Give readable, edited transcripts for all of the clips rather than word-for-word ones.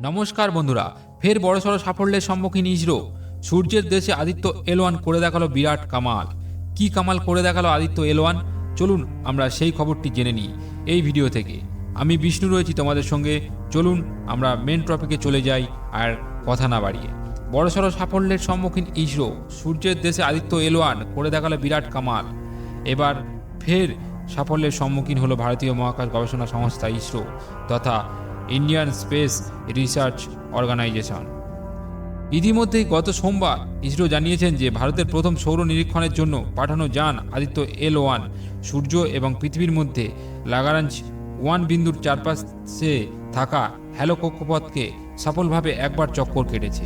নমস্কার বন্ধুরা, ফের বড়সড় সাফল্যের সম্মুখীন ইসরো। সূর্যের দেশে আদিত্য এল1 করে দেখালো বিরাট কামাল। কি কামাল করে দেখালো আদিত্য এল1, চলুন আমরা সেই খবরটি জেনে নিই এই ভিডিও থেকে। আমি বিষ্ণু রয়েছি তোমাদের সঙ্গে। চলুন আমরা মেন টপিকে চলে যাই আর কথা না বাড়িয়ে। বড়সড় সাফল্যের সম্মুখীন ইসরো। সূর্যের দেশে আদিত্য এল1 করে দেখালো বিরাট কামাল। এবার ফের সাফল্যের সম্মুখীন হলো ভারতীয় মহাকাশ গবেষণা সংস্থা ইসরো তথা ইন্ডিয়ান স্পেস রিসার্চ অর্গানাইজেশন। ইতিমধ্যেই গত সোমবার ইসরো জানিয়েছেন যে ভারতের প্রথম সৌর নিরীক্ষণের জন্য পাঠানো যান আদিত্য এল1 সূর্য এবং পৃথিবীর মধ্যে লাগরাঞ্জ 1 বিন্দুর চারপাশে থাকা হ্যালো কক্ষপথকে সফলভাবে একবার চক্কর কেটেছে।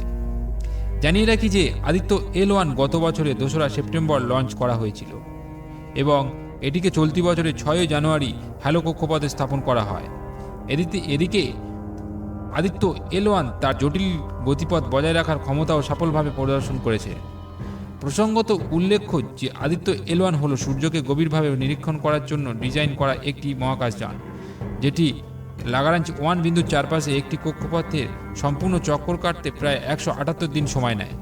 জানিয়ে রাখি যে আদিত্য এল1 গত বছরের 2রা সেপ্টেম্বর লঞ্চ করা হয়েছিল এবং এটিকে চলতি বছরের 6 জানুয়ারি হ্যালো কক্ষপথে স্থাপন করা হয়। এদিকে আদিত্য এল1 তার জটিল গতিপথ বজায় রাখার ক্ষমতাও সফলভাবে প্রদর্শন করেছে। প্রসঙ্গত উল্লেখ্য যে আদিত্য এল1 হল সূর্যকে গভীরভাবে নিরীক্ষণ করার জন্য ডিজাইন করা একটি মহাকাশযান, যেটি লাগরাঞ্জ 1 বিন্দুর চারপাশে একটি কক্ষপথের সম্পূর্ণ চক্কর কাটতে প্রায় 178 দিন সময় নেয়।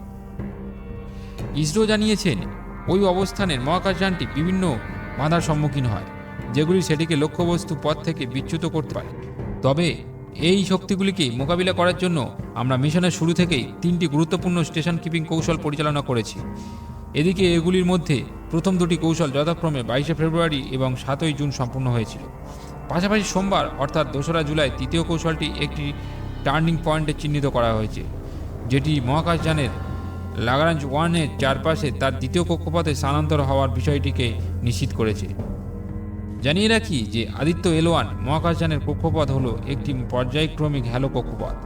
ইসরো জানিয়েছেন ওই অবস্থানের মহাকাশযানটি বিভিন্ন বাধার সম্মুখীন হয়, যেগুলি সেটিকে লক্ষ্যবস্তু পথ থেকে বিচ্যুত করতে পারে। তবে এই শক্তিগুলিকে মোকাবিলা করার জন্য আমরা মিশনের শুরু থেকেই 3টি গুরুত্বপূর্ণ স্টেশন কিপিং কৌশল পরিচালনা করেছি। এদিকে এগুলির মধ্যে প্রথম 2টি কৌশল যথাক্রমে 22 ফেব্রুয়ারি এবং 7 জুন সম্পূর্ণ হয়েছিল। পাশাপাশি সোমবার অর্থাৎ 2রা জুলাই তৃতীয় কৌশলটি একটি টার্নিং পয়েন্টে চিহ্নিত করা হয়েছে, যেটি মহাকাশযানের লাগরাঞ্জ 1-এর চারপাশে তার দ্বিতীয় কক্ষপথে স্থানান্তর হওয়ার বিষয়টিকে নিশ্চিত করেছে। জানিয়ে রাখি যে আদিত্য এল1 মহাকাশযানের কক্ষপথ হল একটি পর্যায়ক্রমিক হ্যালো কক্ষপথ,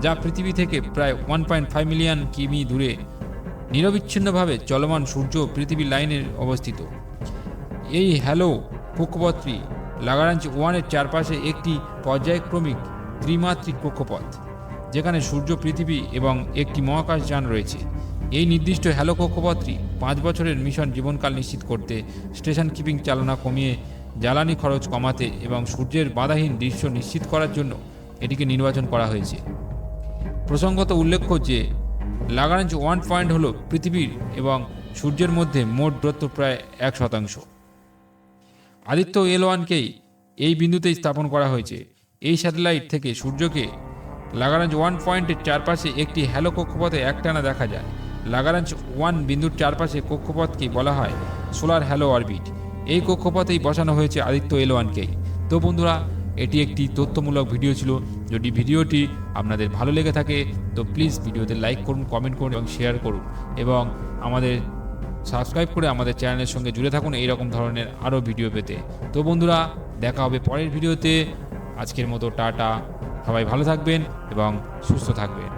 যা পৃথিবী থেকে প্রায় 1.5 মিলিয়ন কিমি দূরে নিরবিচ্ছিন্নভাবে চলমান সূর্য পৃথিবী লাইনের অবস্থিত। এই হ্যালো কক্ষপথটি লাগরাঞ্জ 1-এর চারপাশে একটি পর্যায়ক্রমিক ত্রিমাত্রিক কক্ষপথ, যেখানে সূর্য পৃথিবী এবং একটি মহাকাশযান রয়েছে। এই নির্দিষ্ট হ্যালো কক্ষপথটি 5 বছরের মিশন জীবনকাল নিশ্চিত করতে, স্টেশন কিপিং চালনা কমিয়ে জ্বালানি খরচ কমাতে এবং সূর্যের বাধাহীন দৃশ্য নিশ্চিত করার জন্য এটিকে নির্বাচন করা হয়েছে। প্রসঙ্গত উল্লেখ্য যে লাগরাঞ্জ 1 পয়েন্ট হল পৃথিবীর এবং সূর্যের মধ্যে মোট দূরত্ব প্রায় 1%। আদিত্য এল1কেই এই বিন্দুতেই স্থাপন করা হয়েছে। এই স্যাটেলাইট থেকে সূর্যকে লাগরাঞ্জ 1 পয়েন্টের চারপাশে একটি হ্যালো কক্ষপথে একটানা দেখা যায়। লাগরাঞ্জ 1 বিন্দুর চারপাশে কক্ষপথকে বলা হয় সোলার হ্যালো অরবিট। এই কক্ষপথেই বসানো হয়েছে আদিত্য এল1কেই। তো বন্ধুরা, এটি একটি তথ্যমূলক ভিডিও ছিল। যদি ভিডিওটি আপনাদের ভালো লেগে থাকে তো প্লিজ ভিডিওতে লাইক করুন, কমেন্ট করুন এবং শেয়ার করুন, এবং আমাদের সাবস্ক্রাইব করে আমাদের চ্যানেলের সঙ্গে জুড়ে থাকুন এইরকম ধরনের আরও ভিডিও পেতে। তো বন্ধুরা, দেখা হবে পরের ভিডিওতে। আজকের মতো টাটা, সবাই ভালো থাকবেন এবং সুস্থ থাকবেন।